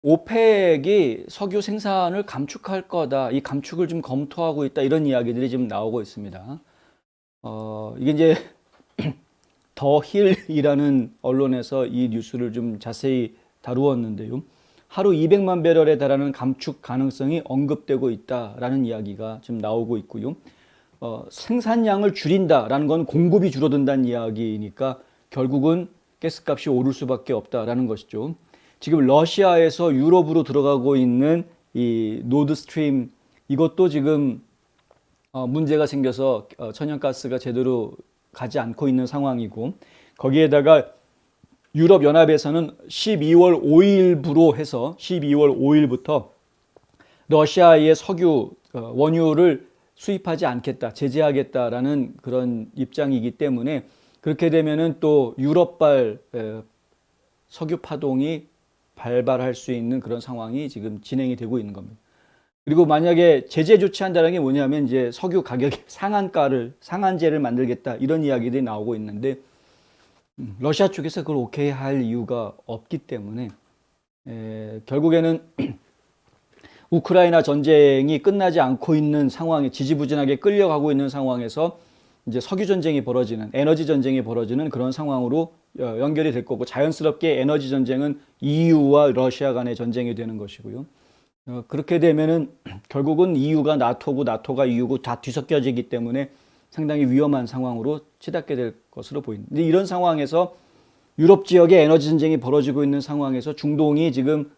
오펙이 석유 생산을 감축할 거다. 이 감축을 좀 검토하고 있다. 이런 이야기들이 지금 나오고 있습니다. 이게 이제 더 힐이라는 언론에서 이 뉴스를 좀 자세히 다루었는데요. 하루 200만 배럴에 달하는 감축 가능성이 언급되고 있다라는 이야기가 지금 나오고 있고요. 생산량을 줄인다라는 건 공급이 줄어든다는 이야기니까 결국은 가스값이 오를 수밖에 없다라는 것이죠. 지금 러시아에서 유럽으로 들어가고 있는 이 노드스트림 이것도 지금 문제가 생겨서 천연가스가 제대로 가지 않고 있는 상황이고, 거기에다가 유럽연합에서는 12월 5일부로 해서 12월 5일부터 러시아의 석유 원유를 수입하지 않겠다, 제재하겠다라는 그런 입장이기 때문에, 그렇게 되면은 또 유럽발 석유 파동이 발발할 수 있는 그런 상황이 지금 진행이 되고 있는 겁니다. 그리고 만약에 제재 조치한다는 게 뭐냐면 이제 석유 가격의 상한제를 만들겠다, 이런 이야기들이 나오고 있는데, 러시아 쪽에서 그걸 오케이 할 이유가 없기 때문에 결국에는 우크라이나 전쟁이 끝나지 않고 있는 상황에 지지부진하게 끌려가고 있는 상황에서 이제 석유 전쟁이 벌어지는, 에너지 전쟁이 벌어지는 그런 상황으로 연결이 될 거고, 자연스럽게 에너지 전쟁은 EU와 러시아 간의 전쟁이 되는 것이고요. 그렇게 되면은 결국은 EU가 나토고 나토가 EU고 다 뒤섞여지기 때문에 상당히 위험한 상황으로 치닫게 될 것으로 보입니다. 근데 이런 상황에서 유럽 지역에 에너지 전쟁이 벌어지고 있는 상황에서 중동이 지금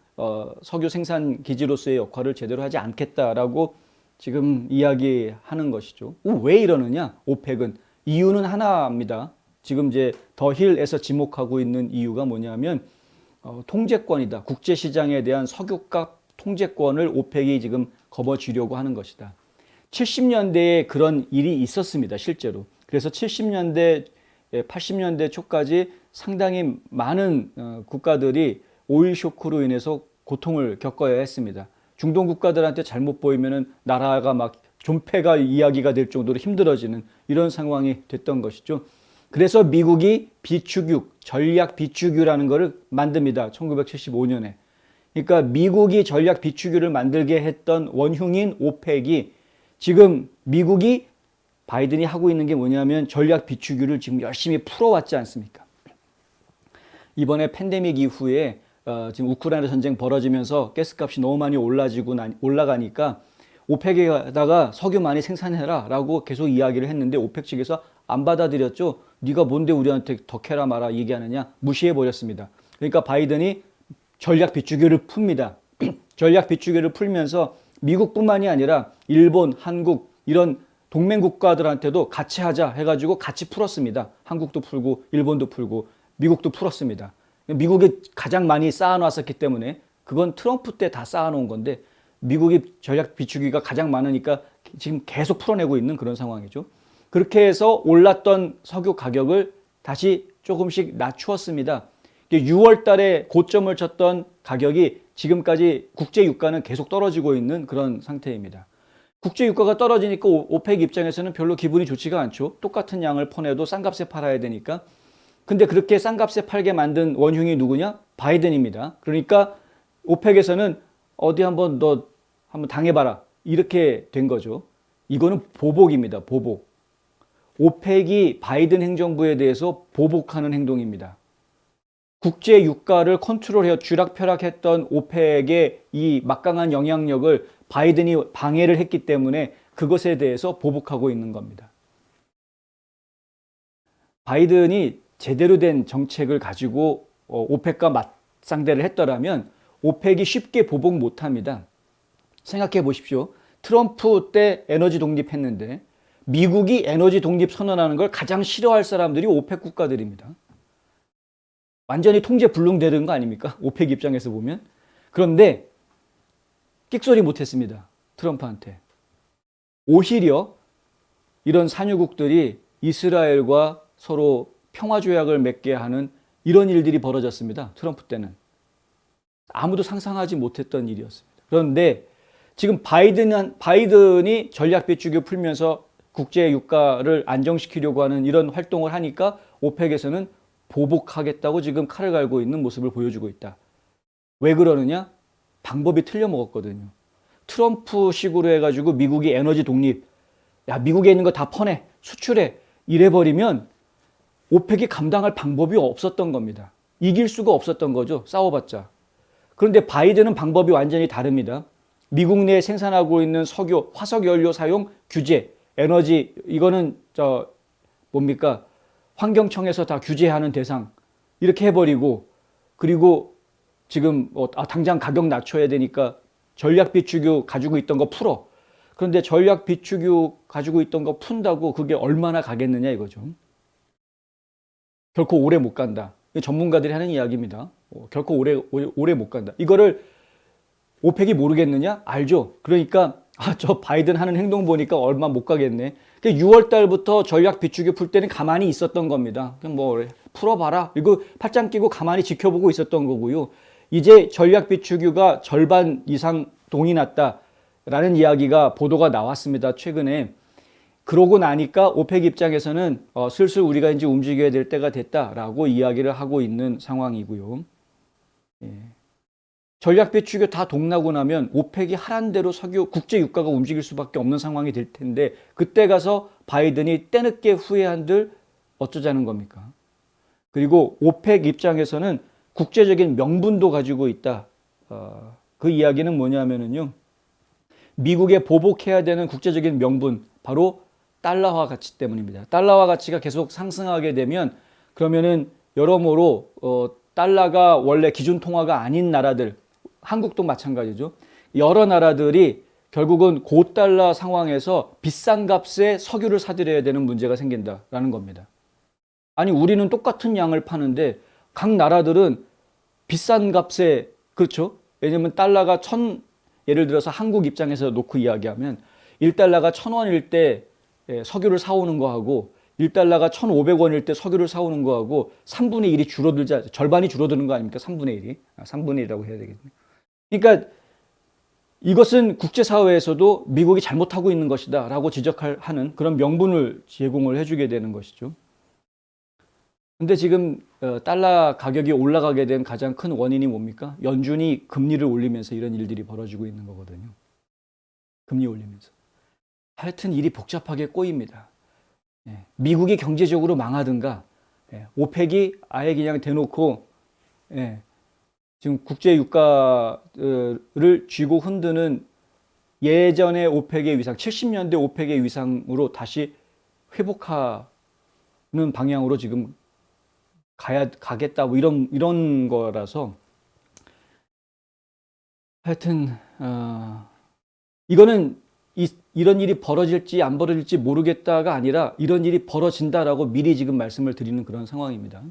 석유 생산 기지로서의 역할을 제대로 하지 않겠다라고 지금 이야기하는 것이죠. 왜 이러느냐? 오펙은 이유는 하나입니다. 지금 이제 더 힐에서 지목하고 있는 이유가 뭐냐면 통제권이다. 국제시장에 대한 석유값 통제권을 오펙이 지금 거머쥐려고 하는 것이다. 70년대에 그런 일이 있었습니다, 실제로. 그래서 70년대, 80년대 초까지 상당히 많은 국가들이 오일 쇼크로 인해서 고통을 겪어야 했습니다. 중동 국가들한테 잘못 보이면은 나라가 막 존폐가 이야기가 될 정도로 힘들어지는 이런 상황이 됐던 것이죠. 그래서 미국이 비축유, 전략 비축유라는 것을 만듭니다. 1975년에. 그러니까 미국이 전략 비축유를 만들게 했던 원흉인 오펙이 지금 미국이 바이든이 하고 있는 게 뭐냐면 전략 비축유를 지금 열심히 풀어왔지 않습니까? 이번에 팬데믹 이후에 지금 우크라이나 전쟁 벌어지면서 가스값이 너무 많이 올라가니까 오펙에다가 석유 많이 생산해라 라고 계속 이야기를 했는데, 오펙 측에서 안 받아들였죠. 네가 뭔데 우리한테 더 캐라 마라 얘기하느냐, 무시해버렸습니다. 그러니까 바이든이 전략 비축유를 풉니다. 전략 비축유를 풀면서 미국뿐만이 아니라 일본, 한국 이런 동맹 국가들한테도 같이 하자 해가지고 같이 풀었습니다. 한국도 풀고 일본도 풀고 미국도 풀었습니다. 미국이 가장 많이 쌓아놨었기 때문에, 그건 트럼프 때 다 쌓아놓은 건데 미국이 전략 비축유가 가장 많으니까 지금 계속 풀어내고 있는 그런 상황이죠. 그렇게 해서 올랐던 석유 가격을 다시 조금씩 낮추었습니다. 6월 달에 고점을 쳤던 가격이 지금까지 국제 유가는 계속 떨어지고 있는 그런 상태입니다. 국제 유가가 떨어지니까 오펙 입장에서는 별로 기분이 좋지가 않죠. 똑같은 양을 퍼내도 싼 값에 팔아야 되니까. 근데 그렇게 싼 값에 팔게 만든 원흉이 누구냐? 바이든입니다. 그러니까 오펙에서는 어디 한번 너 한번 당해봐라, 이렇게 된 거죠. 이거는 보복입니다. 보복. 오펙이 바이든 행정부에 대해서 보복하는 행동입니다. 국제 유가를 컨트롤해서 쥐락펴락했던 오펙의 이 막강한 영향력을 바이든이 방해를 했기 때문에 그것에 대해서 보복하고 있는 겁니다. 바이든이 제대로 된 정책을 가지고 오펙과 맞상대를 했더라면 오펙이 쉽게 보복 못합니다. 생각해 보십시오. 트럼프 때 에너지 독립했는데 미국이 에너지 독립 선언하는 걸 가장 싫어할 사람들이 오펙 국가들입니다. 완전히 통제 불능되는 거 아닙니까? 오펙 입장에서 보면. 그런데 끽소리 못했습니다, 트럼프한테. 오히려 이런 산유국들이 이스라엘과 서로 평화조약을 맺게 하는 이런 일들이 벌어졌습니다, 트럼프 때는. 아무도 상상하지 못했던 일이었습니다. 그런데 지금 바이든이 전략 비축유 풀면서 국제 유가를 안정시키려고 하는 이런 활동을 하니까 오펙에서는 보복하겠다고 지금 칼을 갈고 있는 모습을 보여주고 있다. 왜 그러느냐? 방법이 틀려 먹었거든요. 트럼프식으로 해가지고 미국이 에너지 독립, 야, 미국에 있는 거 다 퍼내, 수출해, 이래버리면 오펙이 감당할 방법이 없었던 겁니다. 이길 수가 없었던 거죠. 싸워봤자. 그런데 바이든은 방법이 완전히 다릅니다. 미국 내에 생산하고 있는 석유, 화석 연료 사용 규제, 에너지, 이거는 뭡니까? 환경청에서 다 규제하는 대상. 이렇게 해버리고, 그리고 지금 당장 가격 낮춰야 되니까 전략 비축유 가지고 있던 거 풀어. 그런데 전략 비축유 가지고 있던 거 푼다고 그게 얼마나 가겠느냐 이거죠. 결코 오래 못 간다. 전문가들이 하는 이야기입니다. 결코 오래 못 간다. 이거를 오펙이 모르겠느냐? 알죠. 그러니까 저 바이든 하는 행동 보니까 얼마 못 가겠네. 6월 달부터 전략 비축유 풀 때는 가만히 있었던 겁니다. 그냥 뭐 풀어봐라. 그리고 팔짱 끼고 가만히 지켜보고 있었던 거고요. 이제 전략 비축유가 절반 이상 동이 났다라는 이야기가 보도가 나왔습니다. 최근에. 그러고 나니까 오펙 입장에서는 슬슬 우리가 이제 움직여야 될 때가 됐다라고 이야기를 하고 있는 상황이고요. 예. 전략 비축유 다 동나고 나면 오펙이 하란 대로 석유 국제 유가가 움직일 수밖에 없는 상황이 될 텐데 그때 가서 바이든이 때늦게 후회한들 어쩌자는 겁니까? 그리고 오펙 입장에서는 국제적인 명분도 가지고 있다. 그 이야기는 뭐냐면요. 미국에 보복해야 되는 국제적인 명분, 바로 달러화 가치 때문입니다. 달러화 가치가 계속 상승하게 되면 그러면은 여러모로 달러가 원래 기준 통화가 아닌 나라들, 한국도 마찬가지죠. 여러 나라들이 결국은 고달러 상황에서 비싼 값에 석유를 사들여야 되는 문제가 생긴다라는 겁니다. 아니 우리는 똑같은 양을 파는데 각 나라들은 비싼 값에, 그렇죠? 왜냐면 달러가 예를 들어서 한국 입장에서 놓고 이야기하면 1달러가 1,000원일 때 석유를 사오는 거하고 1달러가 1,500원일 때 석유를 사오는 거하고 3분의 1이 줄어들지, 절반이 줄어드는 거 아닙니까? 3분의 1이. 3분의 1이라고 해야 되겠네요. 그러니까 이것은 국제사회에서도 미국이 잘못하고 있는 것이다 라고 지적하는 그런 명분을 제공을 해주게 되는 것이죠. 근데 지금 달러 가격이 올라가게 된 가장 큰 원인이 뭡니까? 연준이 금리를 올리면서 이런 일들이 벌어지고 있는 거거든요. 금리 올리면서. 하여튼 일이 복잡하게 꼬입니다. 미국이 경제적으로 망하든가 오펙이 아예 그냥 대놓고 지금 국제 유가를 쥐고 흔드는 예전의 오펙의 위상, 70년대 오펙의 위상으로 다시 회복하는 방향으로 지금 가겠다 뭐 이런 거라서 하여튼 이거는 이런 일이 벌어질지 안 벌어질지 모르겠다가 아니라 이런 일이 벌어진다라고 미리 지금 말씀을 드리는 그런 상황입니다.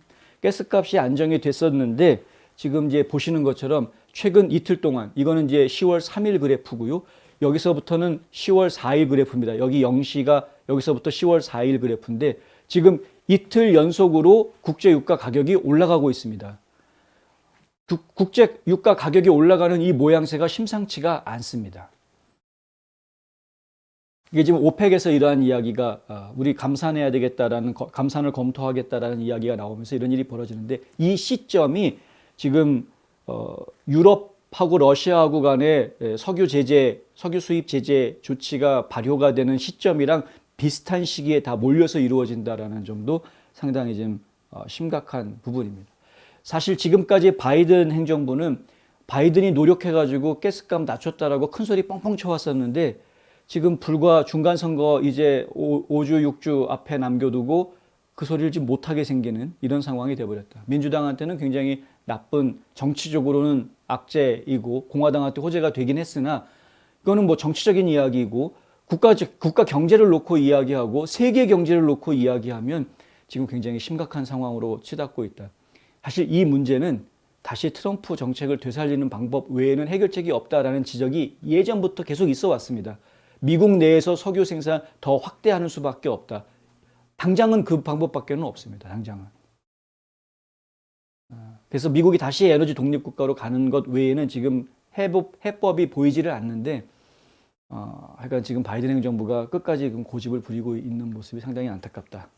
가스값이 안정이 됐었는데 지금 이제 보시는 것처럼 최근 이틀 동안, 이거는 이제 10월 3일 그래프고요. 여기서부터는 10월 4일 그래프입니다. 여기 0시가 여기서부터 10월 4일 그래프인데 지금 이틀 연속으로 국제 유가 가격이 올라가고 있습니다. 국제 유가 가격이 올라가는 이 모양새가 심상치가 않습니다. 이게 지금 오펙에서 이러한 이야기가 우리 감산해야 되겠다라는, 감산을 검토하겠다라는 이야기가 나오면서 이런 일이 벌어지는데 이 시점이 지금 유럽하고 러시아하고 간의 석유 수입 제재 조치가 발효가 되는 시점이랑 비슷한 시기에 다 몰려서 이루어진다라는 점도 상당히 좀 심각한 부분입니다. 사실 지금까지 바이든 행정부는 바이든이 노력해가지고 가스값 낮췄다라고 큰 소리 뻥뻥 쳐왔었는데 지금 불과 중간선거 이제 5주, 6주 앞에 남겨두고 그 소리를 지금 못하게 생기는 이런 상황이 되어버렸다. 민주당한테는 굉장히 나쁜, 정치적으로는 악재이고 공화당한테 호재가 되긴 했으나 이거는 뭐 정치적인 이야기이고 국가 경제를 놓고 이야기하고 세계 경제를 놓고 이야기하면 지금 굉장히 심각한 상황으로 치닫고 있다. 사실 이 문제는 다시 트럼프 정책을 되살리는 방법 외에는 해결책이 없다라는 지적이 예전부터 계속 있어 왔습니다. 미국 내에서 석유 생산 더 확대하는 수밖에 없다. 당장은 그 방법밖에는 없습니다. 당장은. 그래서 미국이 다시 에너지 독립국가로 가는 것 외에는 지금 해법이 보이지를 않는데 하여간 지금 바이든 행정부가 끝까지 고집을 부리고 있는 모습이 상당히 안타깝다.